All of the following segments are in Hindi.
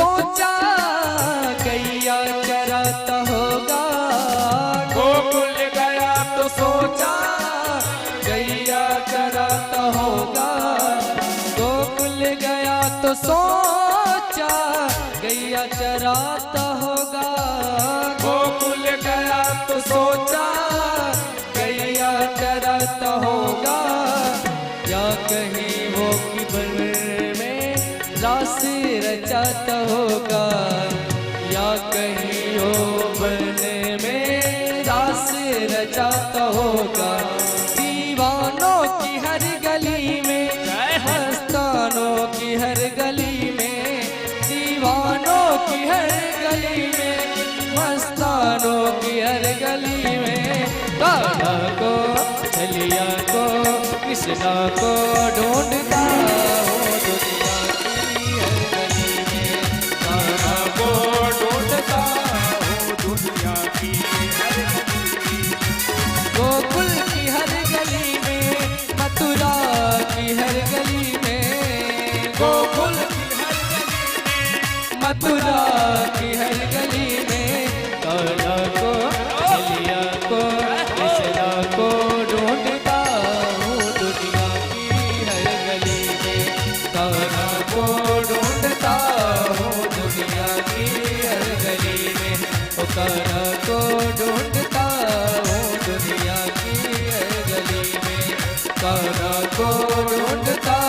सोचा गैया चराता होगा। गोकुल गया तो सोचा गैया चराता होगा। गोकुल गया तो सोचा गैया चराता होगा। गोकुल गया तो सोचा गैया चराता होगा। या कहीं वो कि वन में रास रचाता होगा। या कहीं वो वन में रास रचाता होगा। दीवानों की हर गली में, मस्तानों की हर गली में, दीवानों की हर गली में, मस्तानों की हर गली में, कान्हा को छलिया को कृष्णा को ढूंढता हूँ दुनिया की हर गली में। कान्हा को ढूंढता हूँ दुनिया की हर गली में। गोकुल की हर गली में, मथुरा की हर गली में, गोकुल की हर गली में, मथुरा की हर गली में, कान्हा को छलिया को कृष्णा को ढूंढता हूँ दुनिया की हर गली में। कान्हा को ढूंढता हूँ दुनिया की हर गली में। ओ कान्हा को ढूंढता हूँ दुनिया की हर गली में। कान्हा को ढूंढता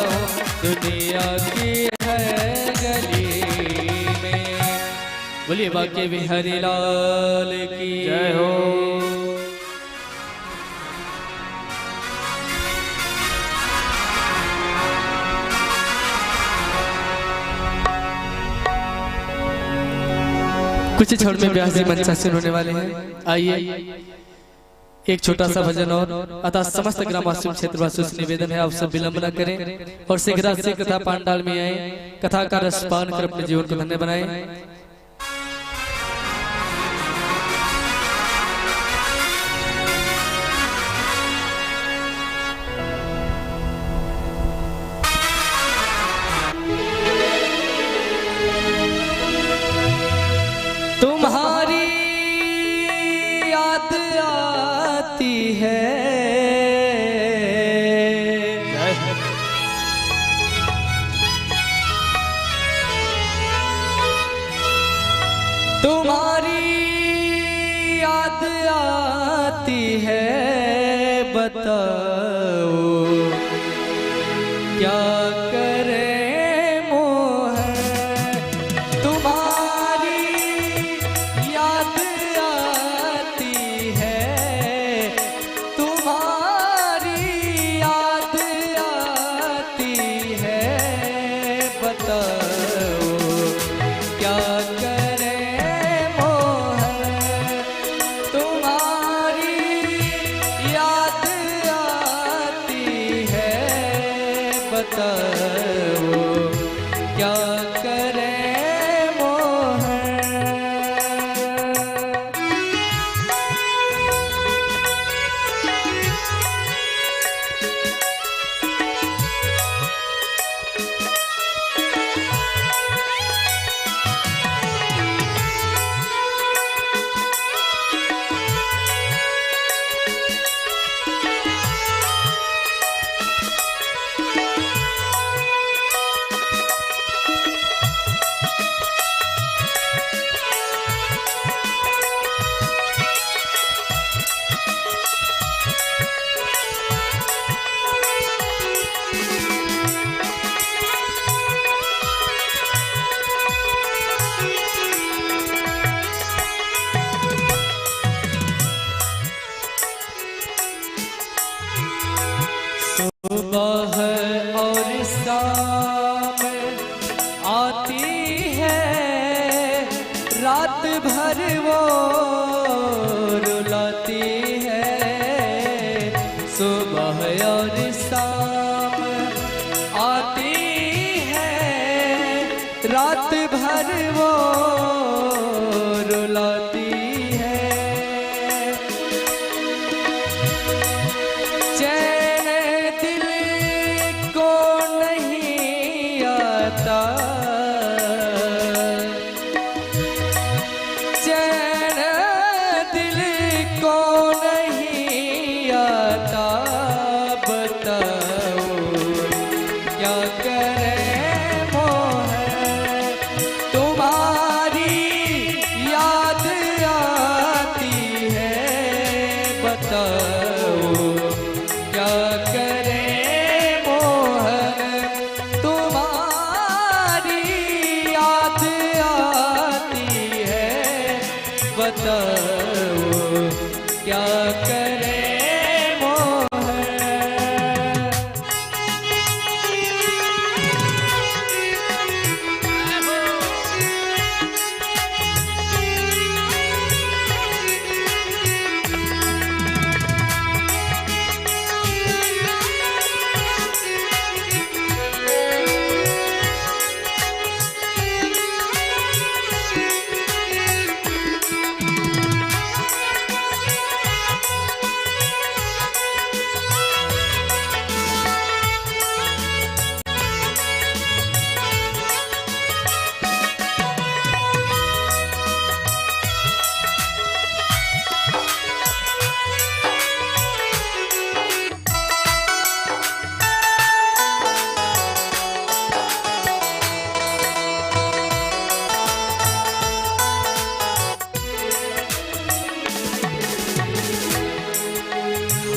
हूँ दुनिया की हर गली में। बोलिए बाके बिहारी लाल की जय हो। कुछ क्षण में व्यास जी मंच से होने वाले हैं। आइए एक छोटा सा भजन और अतः समस्त ग्रामवासियों क्षेत्रवासियों से निवेदन है आप सब विलंब न करें और शीघ्र से कथा पांडाल में आए। कथा का रसपान कर अपने जीवन को धन्य बनाए। तुम्हारी याद आती है, तुम्हारी याद आती है। बताओ क्या करें मोहन। तुम्हारी याद आती है, तुम्हारी याद आती है। बताओ क्या करें मोहन। तुम्हारी याद आती है। बताओ क्या करें मोहन। सुबह और शाम आती है, रात भर वो रुलाती है। सुबह और शाम आती है, रात भर वो रुलाती है। बताओ क्या करे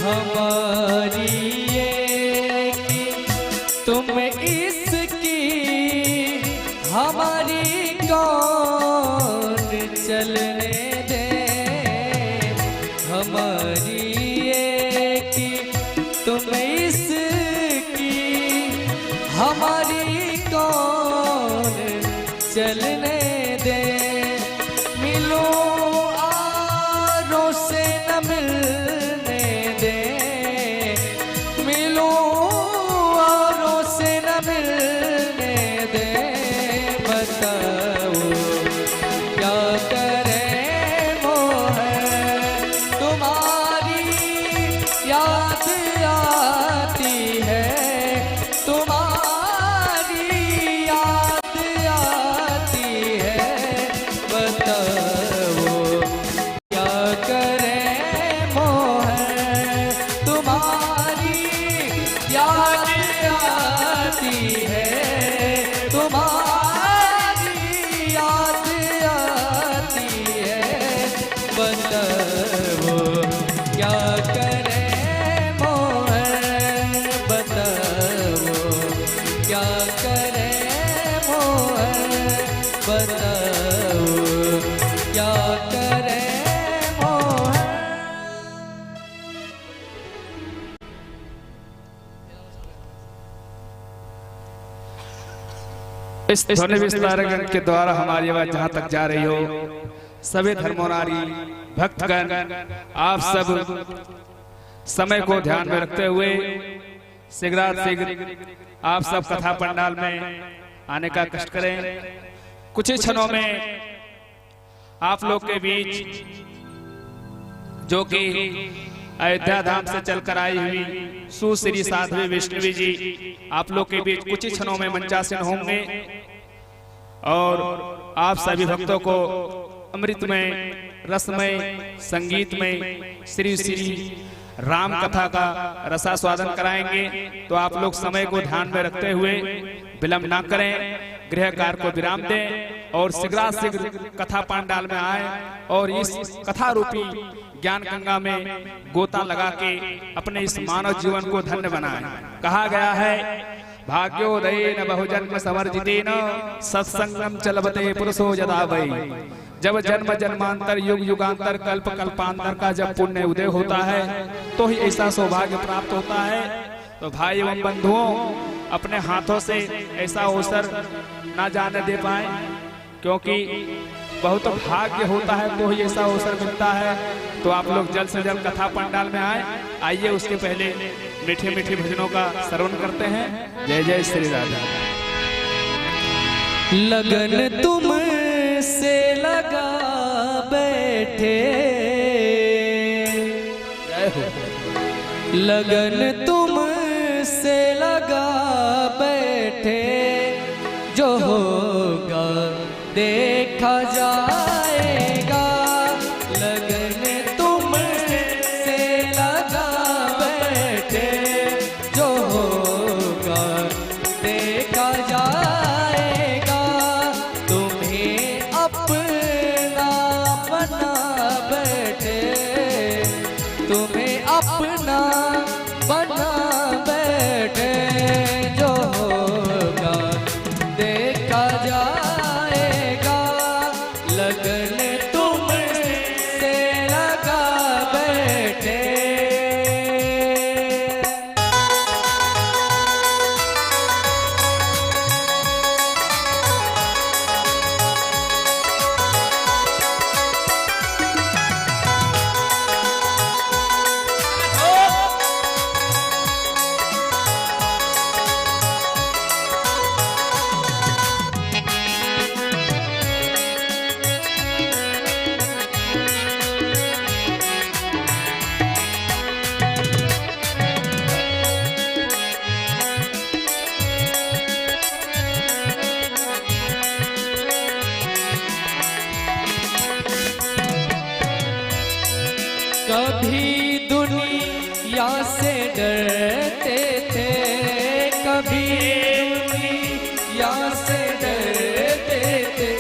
हमारी ये कि तुम इसकी हमारी कौन चलने दे। हमारी ये कि तुम इसकी हमारी कौन चलने दे। मिलो आरों से न मिलने दे, मिलो औरों से न मिलने दे। बताओ क्या करें मोहन, तुम्हारी याद आती है, तुम्हारी याद आती है। बताओ क्या करें मोहन, तुम्हारी याद आती है, तुम्हारी याद आती है। बताओ क्या करें मोहन, बताओ क्या करें मोहन, बताओ क्या करें मोहन। इस ध्वनि विस्तारक के द्वारा हमारी आवाज जहां तक जा रही हो, सभी धर्मोनारी भक्तगण आप सब समय को ध्यान में रखते हुए शीघ्र आप सब कथा पंडाल में आने का कष्ट करें। कुछ ही क्षणों में आप लोग के बीच जो कि अयोध्या धाम से चलकर आई हुई सुश्री साध्वी वैष्णवी जी आप लोग के बीच कुछ ही क्षणों में मंचासीन होंगे और आप सभी भक्तों को अमृतमय रसमय संगीतमय श्री श्री राम कथा का रसास्वादन कराएंगे। तो आप लोग समय को ध्यान में रखते हुए विलंब ना करें, गृह कार्य को विराम दें और शीघ्र कथा पंडाल में आए और इस कथा रूपी ज्ञान गंगा में गोता लगा के अपने इस मानव जीवन को धन्य बनाएं। कहा गया है भाग्योदयेन बहुजन्म समर्जितेन सत्संगम चलबते पुरुषो यदा वै। जब जन्म जन्मांतर युग युगांतर कल्प कल्पांतर का जब पुण्य उदय होता है तो ही ऐसा सौभाग्य प्राप्त होता है। तो भाई एवं बंधुओं अपने हाथों से ऐसा अवसर ना जाने दे पाए, क्योंकि बहुत भाग्य होता है तो ही ऐसा अवसर मिलता है। तो आप लोग जल्द से जल्द कथा पंडाल में आए। आइए उसके पहले मीठे मीठे भजनों का श्रवण करते हैं। जय जय श्री राधा। लगन तुम से लगा बैठे, लगन तुम से लगा बैठे, जो होगा देखा जाएगा। लगन तुम से लगा बैठे, जो होगा देखा जाएगा। तुम्हें अपना बना बैठे, तुम्हें अपना बना बैठे, जो होगा देखा जाएगा। लगन कभी दुनिया से डरते थे, कभी दुनिया से डरते थे,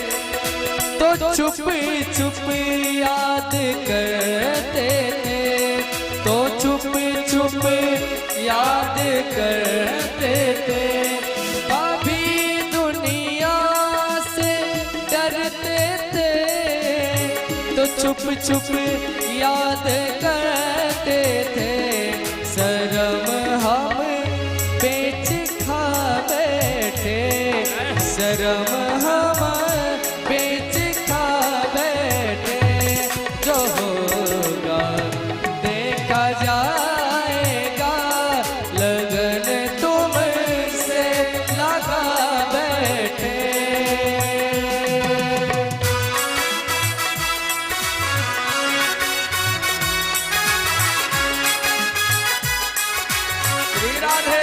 तो चुप चुप याद करते थे, तो चुप चुप याद करते थे। कभी दुनिया से डरते थे, तो चुप चुप याद करते थे। शर्म हम बेच खा बैठे, शर्म हम बेच खा बैठे। जो होगा देखा जाएगा, लगन तुमसे लगा बैठे। श्री राधे।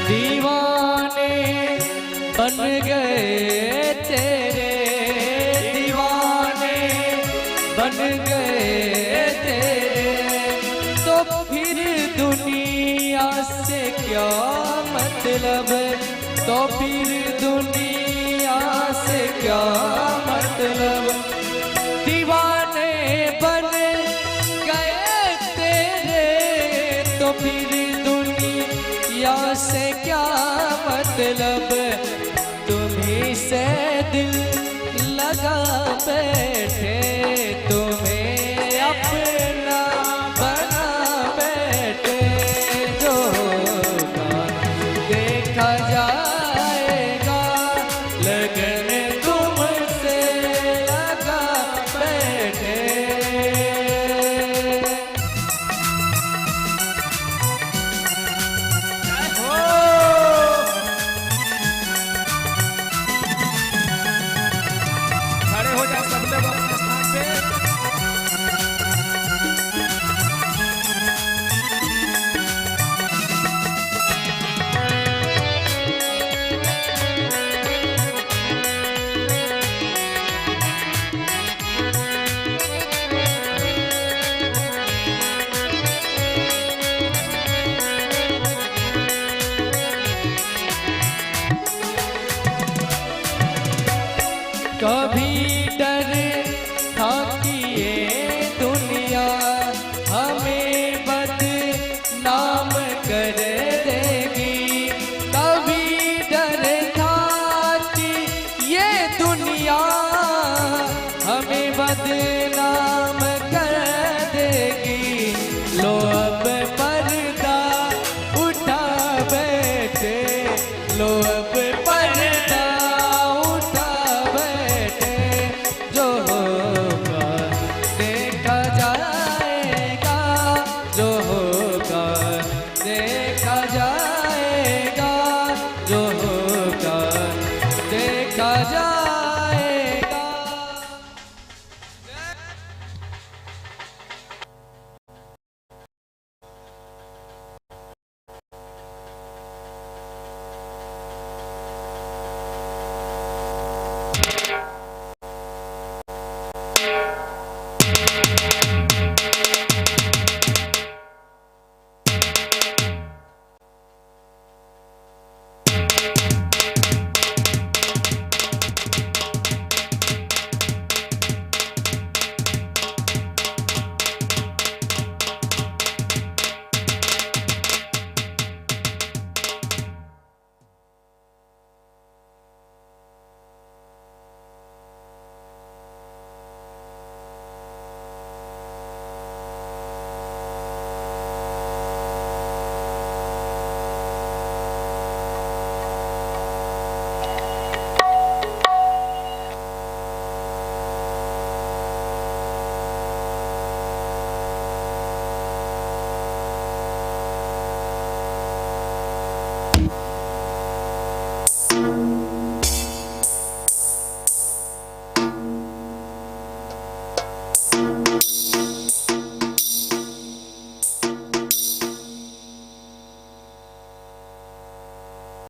दीवाने बन गए तेरे, दीवाने बन गए तेरे, तो फिर दुनिया से क्या मतलब, तो फिर दुनिया से क्या मतलब। दीवाने बन गए तेरे, तो फिर दुनिया से क्या मतलब। तुम्हीं से दिल लगा बैठे, तुम्हें अपना बना बैठे। जो होगा देखा जाएगा, लगन तुमसे लगा बैठे। है।